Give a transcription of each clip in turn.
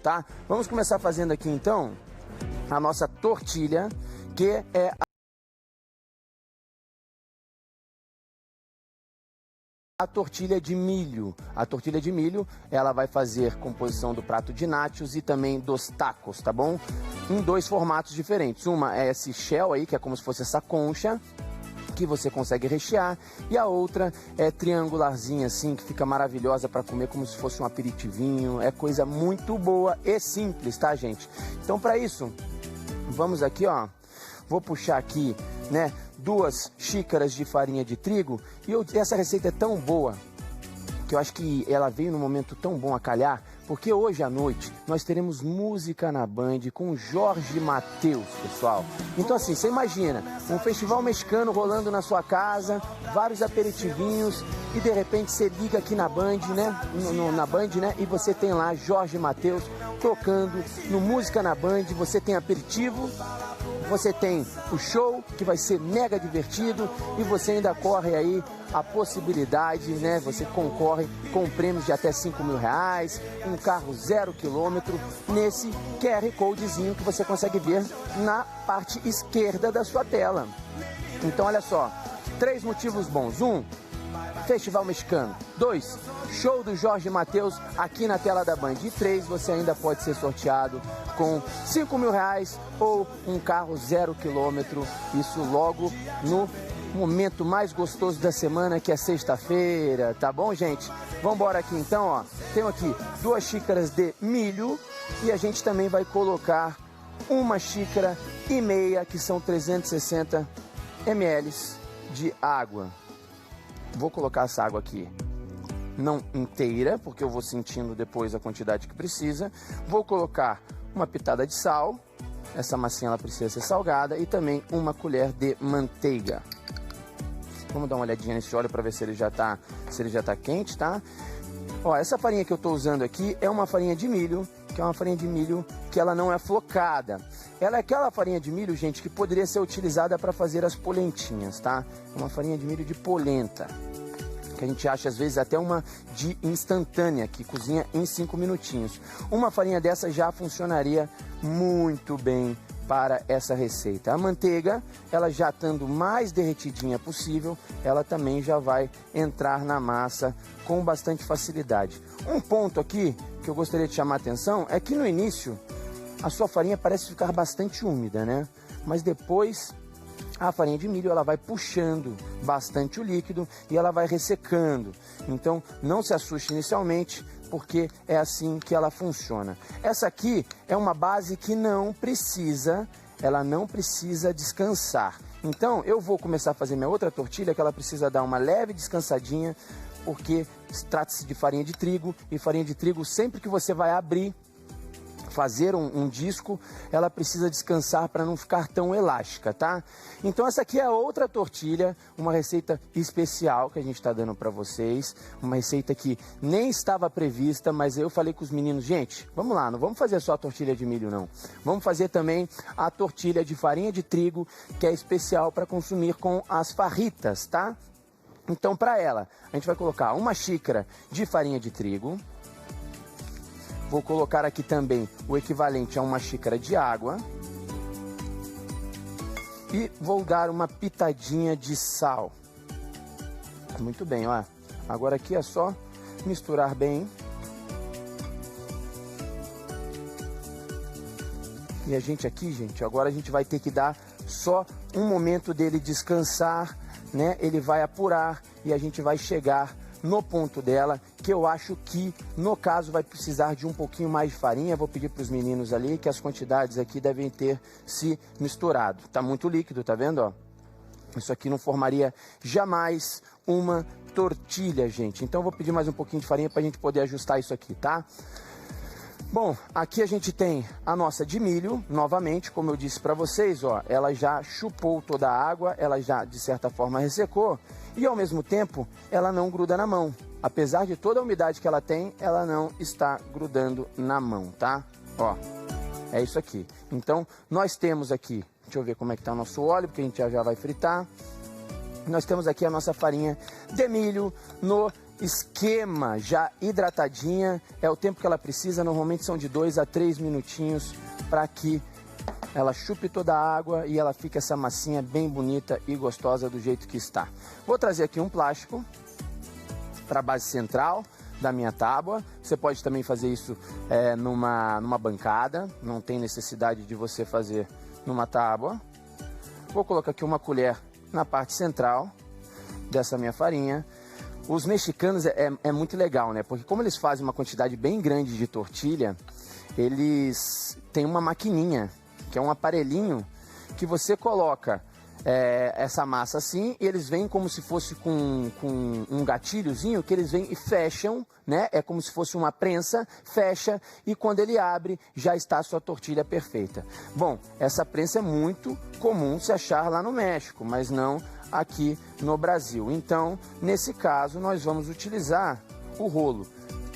tá? Vamos começar fazendo aqui então a nossa tortilha, que é a tortilha de milho. A tortilha de milho, ela vai fazer composição do prato de nachos e também dos tacos, tá bom? Em dois formatos diferentes. Uma é esse shell aí, que é como se fosse essa concha, que você consegue rechear, e a outra é triangularzinha assim, que fica maravilhosa para comer como se fosse um aperitivinho. É coisa muito boa e simples, tá, gente? Então, para isso, vamos aqui, ó, vou puxar aqui, né, 2 xícaras de farinha de trigo, e essa receita é tão boa que eu acho que ela veio num momento tão bom a calhar, porque hoje à noite nós teremos música na Band com Jorge Mateus, pessoal. Então assim, você imagina, um festival mexicano rolando na sua casa, vários aperitivinhos, e de repente você liga aqui na Band, né, na Band, né, e você tem lá Jorge Mateus tocando no Música na Band. Você tem aperitivo, você tem o show, que vai ser mega divertido, e você ainda corre aí a possibilidade, né? Você concorre com prêmios de até R$5.000, um carro 0 km, nesse QR Codezinho que você consegue ver na parte esquerda da sua tela. Então, olha só, 3 motivos bons. 1, Festival Mexicano. 2, show do Jorge Mateus aqui na tela da Band. E 3, você ainda pode ser sorteado com R$5.000 ou um carro 0 km. Isso logo no momento mais gostoso da semana, que é sexta-feira, tá bom, gente? Vamos embora aqui então, ó. Tenho aqui 2 xícaras de milho e a gente também vai colocar 1,5 xícara, que são 360 ml de água. Vou colocar essa água aqui não inteira, porque eu vou sentindo depois a quantidade que precisa. Vou colocar uma pitada de sal, essa massinha ela precisa ser salgada, e também 1 colher de manteiga. Vamos dar uma olhadinha nesse óleo para ver se ele já tá quente, tá? Ó, essa farinha que eu tô usando aqui é uma farinha de milho, que é uma farinha de milho que ela não é flocada. Ela é aquela farinha de milho, gente, que poderia ser utilizada para fazer as polentinhas, tá? É uma farinha de milho de polenta, que a gente acha às vezes até uma de instantânea, que cozinha em 5 minutinhos. Uma farinha dessa já funcionaria muito bem para essa receita. A manteiga, ela já estando mais derretidinha possível, ela também já vai entrar na massa com bastante facilidade. Um ponto aqui que eu gostaria de chamar a atenção é que no início a sua farinha parece ficar bastante úmida, né? Mas depois a farinha de milho ela vai puxando bastante o líquido e ela vai ressecando. Então não se assuste inicialmente, porque é assim que ela funciona. Essa aqui é uma base que ela não precisa descansar. Então eu vou começar a fazer minha outra tortilha, que ela precisa dar uma leve descansadinha, porque trata-se de farinha de trigo, e farinha de trigo, sempre que você vai abrir, fazer um disco, ela precisa descansar para não ficar tão elástica, tá? Então essa aqui é outra tortilha, uma receita especial que a gente está dando para vocês, uma receita que nem estava prevista, mas eu falei com os meninos, gente, vamos lá, não vamos fazer só a tortilha de milho não, vamos fazer também a tortilha de farinha de trigo, que é especial para consumir com as farritas, tá? Então para ela, a gente vai colocar 1 xícara de farinha de trigo. Vou colocar aqui também o equivalente a 1 xícara de água. E vou dar uma pitadinha de sal. Muito bem, ó. Agora aqui é só misturar bem. E a gente aqui, gente, agora a gente vai ter que dar só um momento dele descansar, né? Ele vai apurar e a gente vai chegar no ponto dela, que eu acho que, no caso, vai precisar de um pouquinho mais de farinha. Vou pedir para os meninos ali que as quantidades aqui devem ter se misturado. Tá muito líquido, tá vendo, ó? Isso aqui não formaria jamais uma tortilha, gente. Então, eu vou pedir mais um pouquinho de farinha para a gente poder ajustar isso aqui, tá? Bom, aqui a gente tem a nossa de milho, novamente, como eu disse para vocês, ó, ela já chupou toda a água, ela já, de certa forma, ressecou, e ao mesmo tempo, ela não gruda na mão. Apesar de toda a umidade que ela tem, ela não está grudando na mão, tá? Ó, é isso aqui. Então, nós temos aqui, deixa eu ver como é que tá o nosso óleo, porque a gente já vai fritar. Nós temos aqui a nossa farinha de milho no esquema, já hidratadinha, é o tempo que ela precisa, normalmente são de 2 a 3 minutinhos para que ela chupe toda a água e ela fique essa massinha bem bonita e gostosa do jeito que está. Vou trazer aqui um plástico para a base central da minha tábua. Você pode também fazer isso numa bancada, não tem necessidade de você fazer numa tábua. Vou colocar aqui uma colher na parte central dessa minha farinha. Os mexicanos é muito legal, né? Porque como eles fazem uma quantidade bem grande de tortilha, eles têm uma maquininha, que é um aparelhinho que você coloca essa massa assim, e eles vêm como se fosse com um gatilhozinho, que eles vêm e fecham, né? É como se fosse uma prensa, fecha, e quando ele abre, já está a sua tortilha perfeita. Bom, essa prensa é muito comum se achar lá no México, mas não aqui no Brasil. Então, nesse caso, nós vamos utilizar o rolo.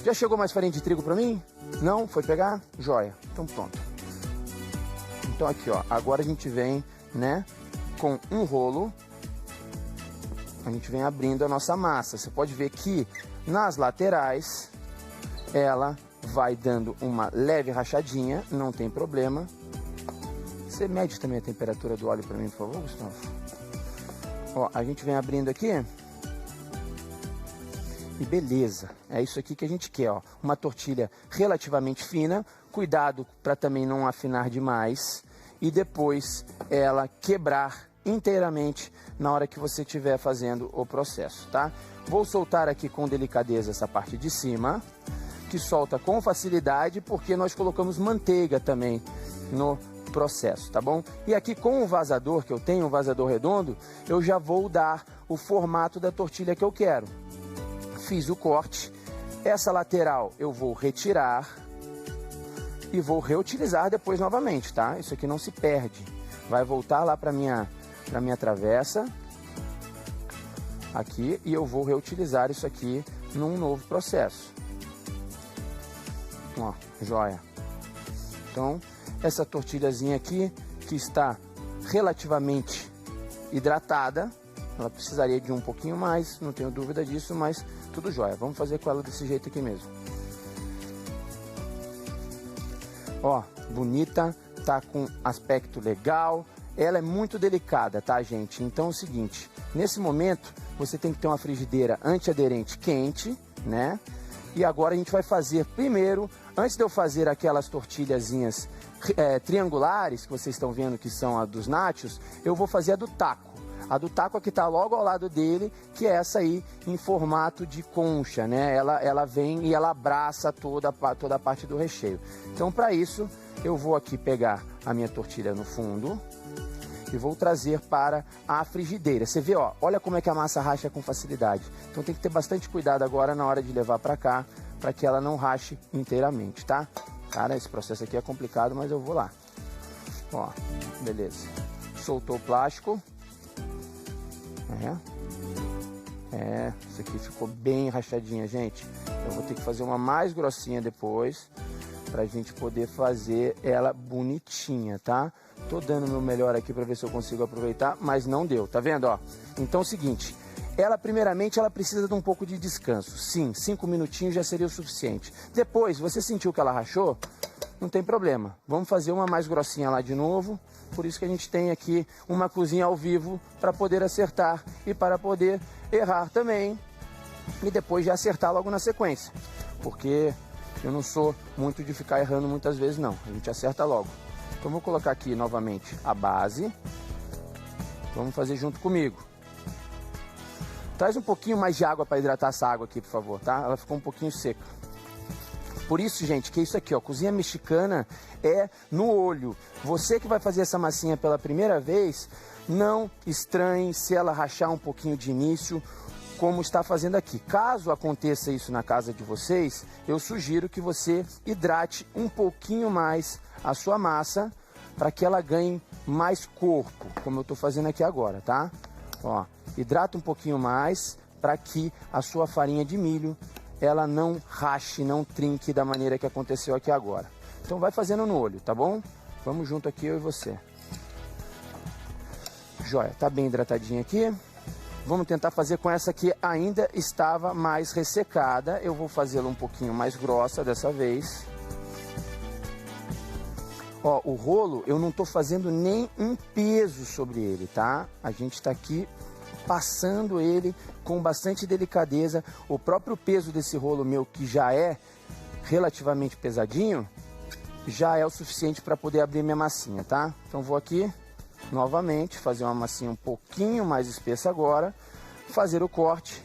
Já chegou mais farinha de trigo para mim? Não? Foi pegar? Joia. Então, pronto. Então, aqui, ó. Agora a gente vem, né, com um rolo. A gente vem abrindo a nossa massa. Você pode ver que nas laterais ela vai dando uma leve rachadinha, não tem problema. Você mede também a temperatura do óleo para mim, por favor, Gustavo? Ó, a gente vem abrindo aqui e beleza, é isso aqui que a gente quer, ó, uma tortilha relativamente fina, cuidado para também não afinar demais e depois ela quebrar inteiramente na hora que você estiver fazendo o processo, tá? Vou soltar aqui com delicadeza essa parte de cima, que solta com facilidade porque nós colocamos manteiga também no processo, tá bom? E aqui com o vazador que eu tenho, um vazador redondo, eu já vou dar o formato da tortilha que eu quero. Fiz o corte, essa lateral eu vou retirar e vou reutilizar depois novamente, tá? Isso aqui não se perde, vai voltar lá para minha travessa aqui e eu vou reutilizar isso aqui num novo processo. Ó, joia. Então, essa tortilhazinha aqui, que está relativamente hidratada, ela precisaria de um pouquinho mais, não tenho dúvida disso, mas tudo jóia. Vamos fazer com ela desse jeito aqui mesmo. Ó, bonita, tá com aspecto legal, ela é muito delicada, tá, gente? Então é o seguinte, nesse momento você tem que ter uma frigideira antiaderente quente, né? E agora a gente vai fazer primeiro, antes de eu fazer aquelas tortilhazinhas triangulares, que vocês estão vendo que são a dos nachos, eu vou fazer a do taco. A do taco aqui está logo ao lado dele, que é essa aí em formato de concha, né? Ela vem e ela abraça toda a parte do recheio. Então, para isso, eu vou aqui pegar a minha tortilha no fundo e vou trazer para a frigideira. Você vê, ó, olha como é que a massa racha com facilidade. Então, tem que ter bastante cuidado agora na hora de levar para cá, para que ela não rache inteiramente, tá? Cara, esse processo aqui é complicado, mas eu vou lá. Ó, beleza. Soltou o plástico. Isso aqui ficou bem rachadinha, gente. Eu vou ter que fazer uma mais grossinha depois, pra gente poder fazer ela bonitinha, tá? Tô dando o meu melhor aqui pra ver se eu consigo aproveitar, mas não deu, tá vendo, ó? Então é o seguinte, ela primeiramente ela precisa de um pouco de descanso. Sim, 5 minutinhos já seria o suficiente. Depois, você sentiu que ela rachou? Não tem problema. Vamos fazer uma mais grossinha lá de novo. Por isso que a gente tem aqui uma cozinha ao vivo para poder acertar e para poder errar também. E depois já acertar logo na sequência. Porque eu não sou muito de ficar errando muitas vezes, não. A gente acerta logo. Então vou colocar aqui novamente a base. Vamos fazer junto comigo. Traz um pouquinho mais de água para hidratar essa água aqui, por favor, tá? Ela ficou um pouquinho seca. Por isso, gente, que isso aqui, ó, cozinha mexicana é no olho. Você que vai fazer essa massinha pela primeira vez, não estranhe se ela rachar um pouquinho de início, como está fazendo aqui. Caso aconteça isso na casa de vocês, eu sugiro que você hidrate um pouquinho mais a sua massa para que ela ganhe mais corpo, como eu estou fazendo aqui agora, tá? Ó, hidrata um pouquinho mais para que a sua farinha de milho ela não rache, não trinque da maneira que aconteceu aqui agora. Então vai fazendo no olho, tá bom? Vamos junto aqui, eu e você. Joia, tá bem hidratadinha aqui. Vamos tentar fazer com essa que ainda estava mais ressecada. Eu vou fazê-la um pouquinho mais grossa dessa vez. Ó, o rolo eu não estou fazendo nem um peso sobre ele, tá? A gente está aqui passando ele com bastante delicadeza. O próprio peso desse rolo meu, que já é relativamente pesadinho, já é o suficiente para poder abrir minha massinha, tá? Então vou aqui novamente fazer uma massinha um pouquinho mais espessa agora, fazer o corte.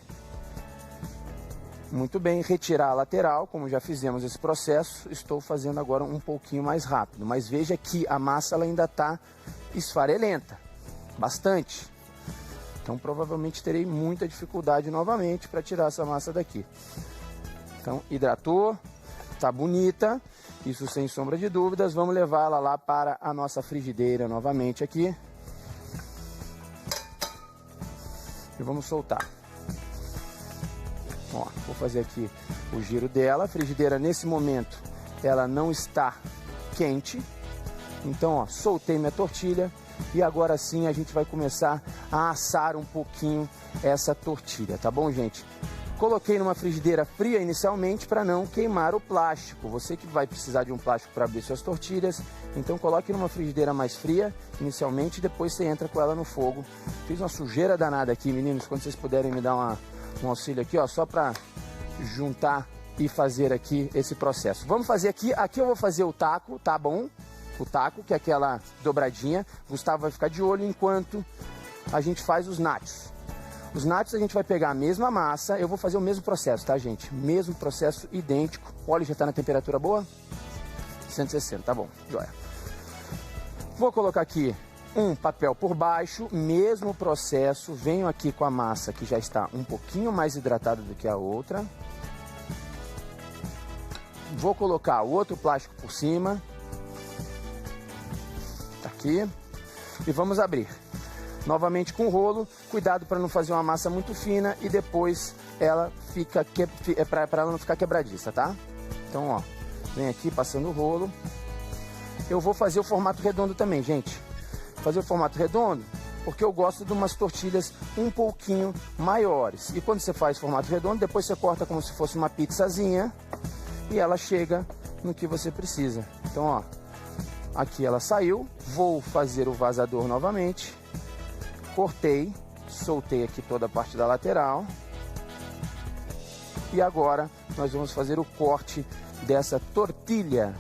Muito bem, retirar a lateral, como já fizemos esse processo, estou fazendo agora um pouquinho mais rápido. Mas veja que a massa ela ainda está esfarelenta, bastante. Então provavelmente terei muita dificuldade novamente para tirar essa massa daqui. Então hidratou, tá bonita, isso sem sombra de dúvidas. Vamos levar ela lá para a nossa frigideira novamente aqui. E vamos soltar. Ó, vou fazer aqui o giro dela. A frigideira nesse momento ela não está quente. Então, ó, soltei minha tortilha e agora sim a gente vai começar a assar um pouquinho essa tortilha, tá bom, gente? Coloquei numa frigideira fria inicialmente para não queimar o plástico. Você que vai precisar de um plástico para abrir suas tortilhas, então coloque numa frigideira mais fria inicialmente e depois você entra com ela no fogo. Fiz uma sujeira danada aqui, meninos, quando vocês puderem me dar um auxílio aqui, ó, só para juntar e fazer aqui esse processo. Vamos fazer aqui eu vou fazer o taco, tá bom? O taco, que é aquela dobradinha. Gustavo vai ficar de olho enquanto a gente faz os nachos. Os nachos a gente vai pegar a mesma massa, eu vou fazer o mesmo processo, tá, gente? Mesmo processo idêntico. O óleo já está na temperatura boa? 160, tá bom, joia. Vou colocar aqui um papel por baixo, mesmo processo. Venho aqui com a massa que já está um pouquinho mais hidratada do que a outra. Vou colocar o outro plástico por cima. Tá aqui. E vamos abrir. Novamente com o rolo, cuidado para não fazer uma massa muito fina e depois ela fica para ela não ficar quebradiça, tá? Então, ó, vem aqui passando o rolo. Eu vou fazer o formato redondo também, gente. Fazer o formato redondo porque eu gosto de umas tortilhas um pouquinho maiores. E quando você faz formato redondo, depois você corta como se fosse uma pizzazinha e ela chega no que você precisa. Então, ó, aqui ela saiu. Vou fazer o vazador novamente. Cortei, soltei aqui toda a parte da lateral. E agora nós vamos fazer o corte dessa tortilha,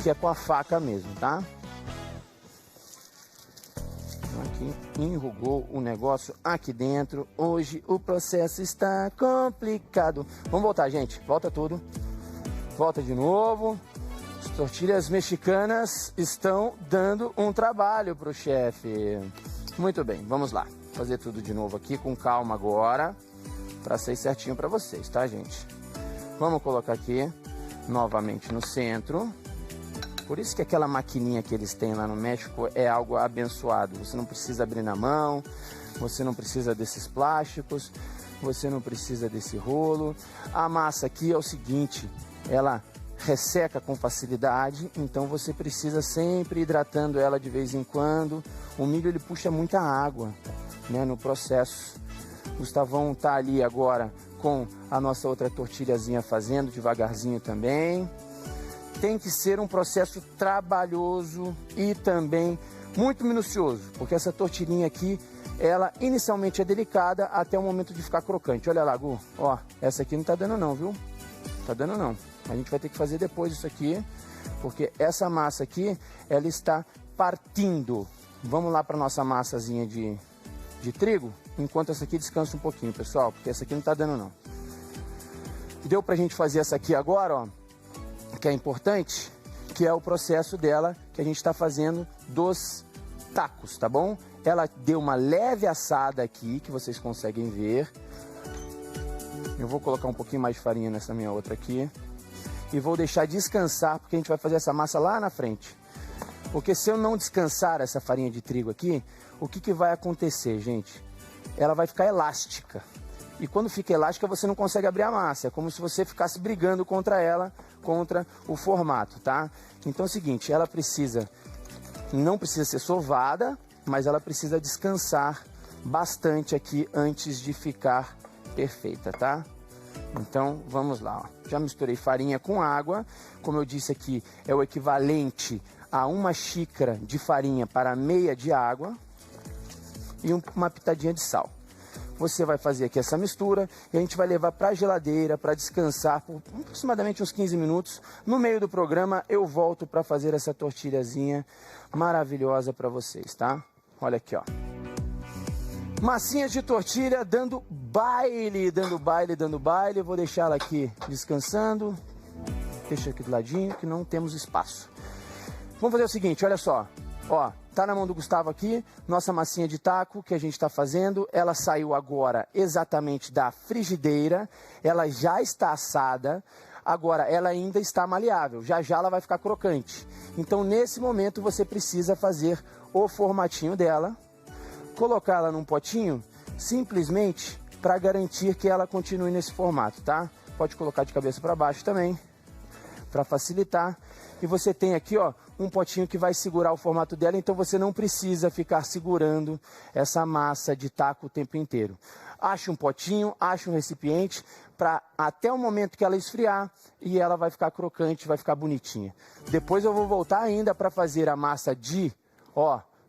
que é com a faca mesmo, tá? Aqui enrugou o negócio aqui dentro. Hoje o processo está complicado. Vamos voltar, gente. Volta tudo. Volta de novo. As tortilhas mexicanas estão dando um trabalho pro chefe. Muito bem, vamos lá. Fazer tudo de novo aqui com calma agora, para ser certinho para vocês, tá, gente? Vamos colocar aqui novamente no centro. Por isso que aquela maquininha que eles têm lá no México é algo abençoado. Você não precisa abrir na mão, você não precisa desses plásticos, você não precisa desse rolo. A massa aqui é o seguinte, ela resseca com facilidade, então você precisa sempre hidratando ela de vez em quando. O milho ele puxa muita água, né, no processo. O Gustavão tá ali agora com a nossa outra tortilhazinha fazendo devagarzinho também. Tem que ser um processo trabalhoso e também muito minucioso, porque essa tortilhinha aqui, ela inicialmente é delicada até o momento de ficar crocante. Olha lá, Gu, ó, essa aqui não tá dando não, viu? Tá dando não. A gente vai ter que fazer depois isso aqui, porque essa massa aqui, ela está partindo. Vamos lá para nossa massazinha de trigo, enquanto essa aqui descansa um pouquinho, pessoal, porque essa aqui não tá dando não. Deu pra gente fazer essa aqui agora, ó, que é importante, que é o processo dela que a gente está fazendo dos tacos, tá bom? Ela deu uma leve assada aqui, que vocês conseguem ver. Eu vou colocar um pouquinho mais de farinha nessa minha outra aqui. E vou deixar descansar, porque a gente vai fazer essa massa lá na frente. Porque se eu não descansar essa farinha de trigo aqui, o que vai acontecer, gente? Ela vai ficar elástica. E quando fica elástica, você não consegue abrir a massa. É como se você ficasse brigando contra ela, contra o formato, tá? Então é o seguinte, ela não precisa ser sovada, mas ela precisa descansar bastante aqui antes de ficar perfeita, tá? Então, vamos lá, ó. Já misturei farinha com água. Como eu disse aqui, é o equivalente a 1 xícara de farinha para meia de água e uma pitadinha de sal. Você vai fazer aqui essa mistura e a gente vai levar para a geladeira para descansar por aproximadamente uns 15 minutos. No meio do programa eu volto para fazer essa tortilhazinha maravilhosa para vocês, tá? Olha aqui, ó. Massinhas de tortilha dando baile, dando baile, dando baile. Vou deixar ela aqui descansando. Deixa aqui do ladinho que não temos espaço. Vamos fazer o seguinte, olha só. Ó, tá na mão do Gustavo aqui, nossa massinha de taco que a gente está fazendo. Ela saiu agora exatamente da frigideira. Ela já está assada. Agora, ela ainda está maleável. Já já ela vai ficar crocante. Então, nesse momento, você precisa fazer o formatinho dela. Colocá-la num potinho, simplesmente para garantir que ela continue nesse formato, tá? Pode colocar de cabeça para baixo também, para facilitar. E você tem aqui, ó, um potinho que vai segurar o formato dela, então você não precisa ficar segurando essa massa de taco o tempo inteiro. Ache um potinho, ache um recipiente, para até o momento que ela esfriar e ela vai ficar crocante, vai ficar bonitinha. Depois eu vou voltar ainda para fazer a massa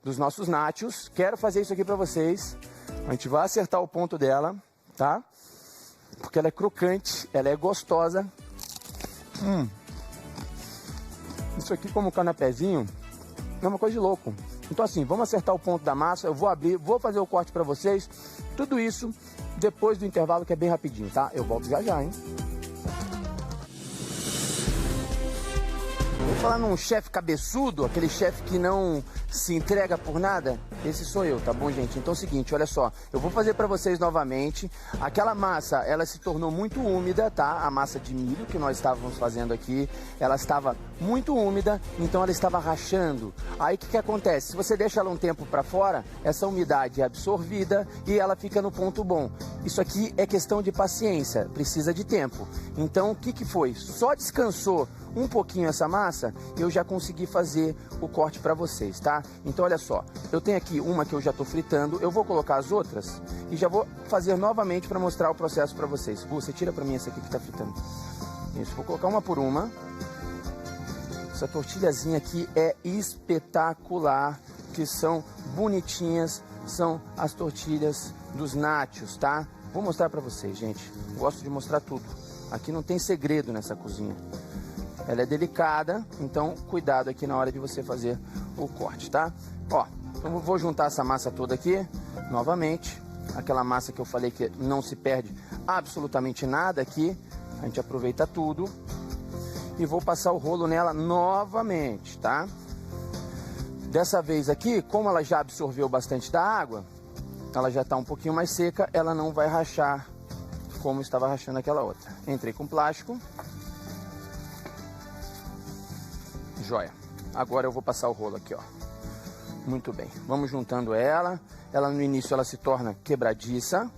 dos nossos nachos. Quero fazer isso aqui para vocês. A gente vai acertar o ponto dela, tá? Porque ela é crocante, ela é gostosa. Isso aqui como canapézinho é uma coisa de louco. Então assim, vamos acertar o ponto da massa. Eu vou abrir, vou fazer o corte para vocês. Tudo isso depois do intervalo, que é bem rapidinho, tá? Eu volto já já, hein? Vou falar num chefe cabeçudo, aquele chefe que não se entrega por nada. Esse sou eu, tá bom, gente? Então é o seguinte, olha só. Eu vou fazer pra vocês novamente. Aquela massa, ela se tornou muito úmida, tá? A massa de milho que nós estávamos fazendo aqui, ela estava muito úmida, então ela estava rachando. Aí o que acontece? Se você deixa ela um tempo pra fora, essa umidade é absorvida e ela fica no ponto bom. Isso aqui é questão de paciência, precisa de tempo. Então o que foi? Só descansou um pouquinho essa massa, eu já consegui fazer o corte para vocês, tá? Então olha só, eu tenho aqui uma que eu já tô fritando, eu vou colocar as outras e já vou fazer novamente para mostrar o processo para vocês. Você tira para mim essa aqui que tá fritando. Isso, vou colocar uma por uma. Essa tortilhazinha aqui é espetacular, que são bonitinhas, são as tortilhas dos nachos, tá? Vou mostrar para vocês, gente. Gosto de mostrar tudo. Aqui não tem segredo nessa cozinha. Ela é delicada, então cuidado aqui na hora de você fazer o corte, tá? Ó, então eu vou juntar essa massa toda aqui, novamente. Aquela massa que eu falei que não se perde absolutamente nada aqui. A gente aproveita tudo. E vou passar o rolo nela novamente, tá? Dessa vez aqui, como ela já absorveu bastante da água, ela já tá um pouquinho mais seca, ela não vai rachar como estava rachando aquela outra. Entrei com plástico. Joia. Agora eu vou passar o rolo aqui, ó. Muito bem. Vamos juntando ela. Ela no início ela se torna quebradiça.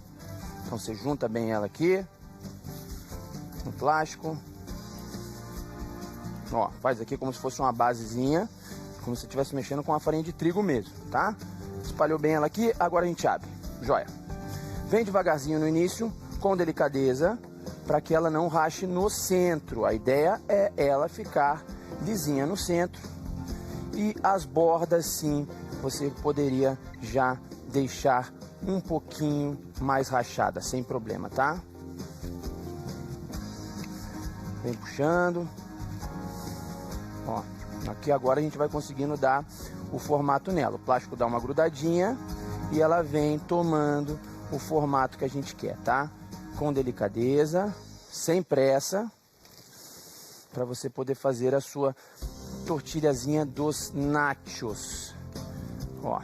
Então você junta bem ela aqui. No plástico. Ó, faz aqui como se fosse uma basezinha. Como se estivesse mexendo com a farinha de trigo mesmo, tá? Espalhou bem ela aqui. Agora a gente abre. Joia. Vem devagarzinho no início, com delicadeza, para que ela não rache no centro. A ideia é ela ficar lisinha no centro e as bordas sim você poderia já deixar um pouquinho mais rachada, sem problema, tá? Vem puxando. Ó, aqui agora a gente vai conseguindo dar o formato nela. O plástico dá uma grudadinha e ela vem tomando o formato que a gente quer, tá? Com delicadeza, sem pressa, para você poder fazer a sua tortilhazinha dos nachos. Ó,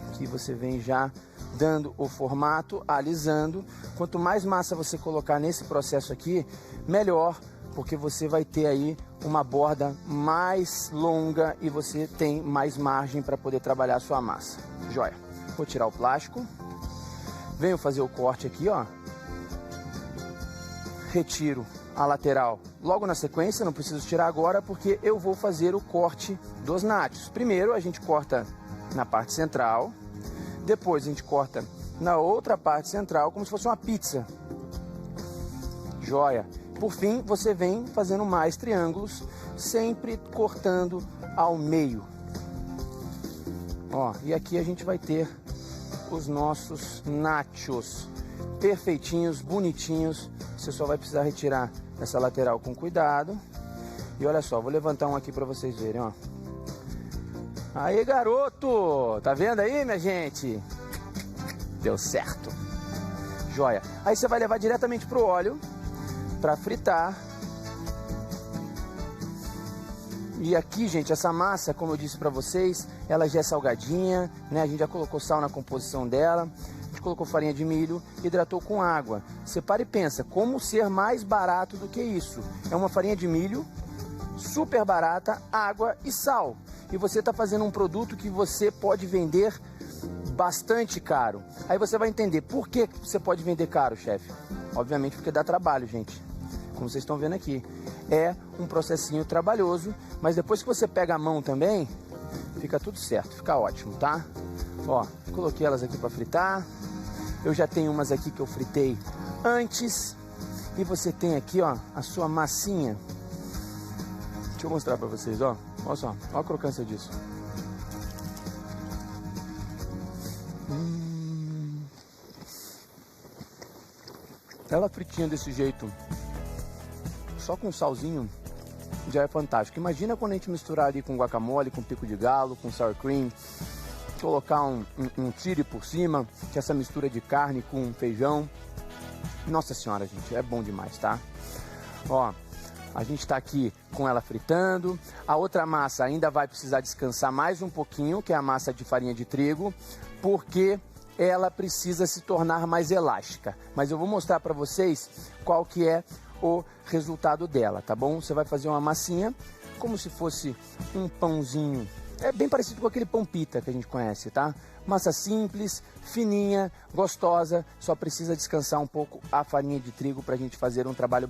aqui você vem já dando o formato, alisando. Quanto mais massa você colocar nesse processo aqui, melhor, porque você vai ter aí uma borda mais longa e você tem mais margem para poder trabalhar a sua massa. Joia. Vou tirar o plástico. Venho fazer o corte aqui, ó. Retiro a lateral logo na sequência, não preciso tirar agora porque eu vou fazer o corte dos nachos. Primeiro a gente corta na parte central, Depois a gente corta na outra parte central, como se fosse uma pizza. Joia. Por fim, você vem fazendo mais triângulos, sempre cortando ao meio. Ó, e aqui a gente vai ter os nossos nachos perfeitinhos, bonitinhos. Você só vai precisar retirar essa lateral com cuidado. E olha só, vou levantar um aqui para vocês verem, ó. Aí, garoto! Tá vendo aí, minha gente? Deu certo. Joia. Aí você vai levar diretamente pro óleo para fritar. E aqui, gente, essa massa, como eu disse para vocês, ela já é salgadinha, né? A gente já colocou sal na composição dela. A gente colocou farinha de milho, hidratou com água. Você para e pensa, como ser mais barato do que isso? É uma farinha de milho super barata, água e sal. E você está fazendo um produto que você pode vender bastante caro. Aí você vai entender por que você pode vender caro, chefe. Obviamente porque dá trabalho, gente. Como vocês estão vendo aqui. É um processinho trabalhoso, mas depois que você pega a mão também, fica tudo certo, fica ótimo, tá? Ó, coloquei elas aqui para fritar. Eu já tenho umas aqui que eu fritei antes. E você tem aqui, ó, a sua massinha. Deixa eu mostrar para vocês, ó. Olha só, olha a crocância disso. Ela fritinha desse jeito, só com salzinho, já é fantástico. Imagina quando a gente misturar ali com guacamole, com pico de galo, com sour cream, colocar um chili por cima, que é essa mistura de carne com feijão. Nossa senhora, gente, é bom demais, tá? Ó, a gente tá aqui com ela fritando. A outra massa ainda vai precisar descansar mais um pouquinho, que é a massa de farinha de trigo, porque ela precisa se tornar mais elástica. Mas eu vou mostrar para vocês qual que é o resultado dela, tá bom? Você vai fazer uma massinha como se fosse um pãozinho. É bem parecido com aquele pão pita que a gente conhece, tá? Massa simples, fininha, gostosa. Só precisa descansar um pouco a farinha de trigo para a gente fazer um trabalho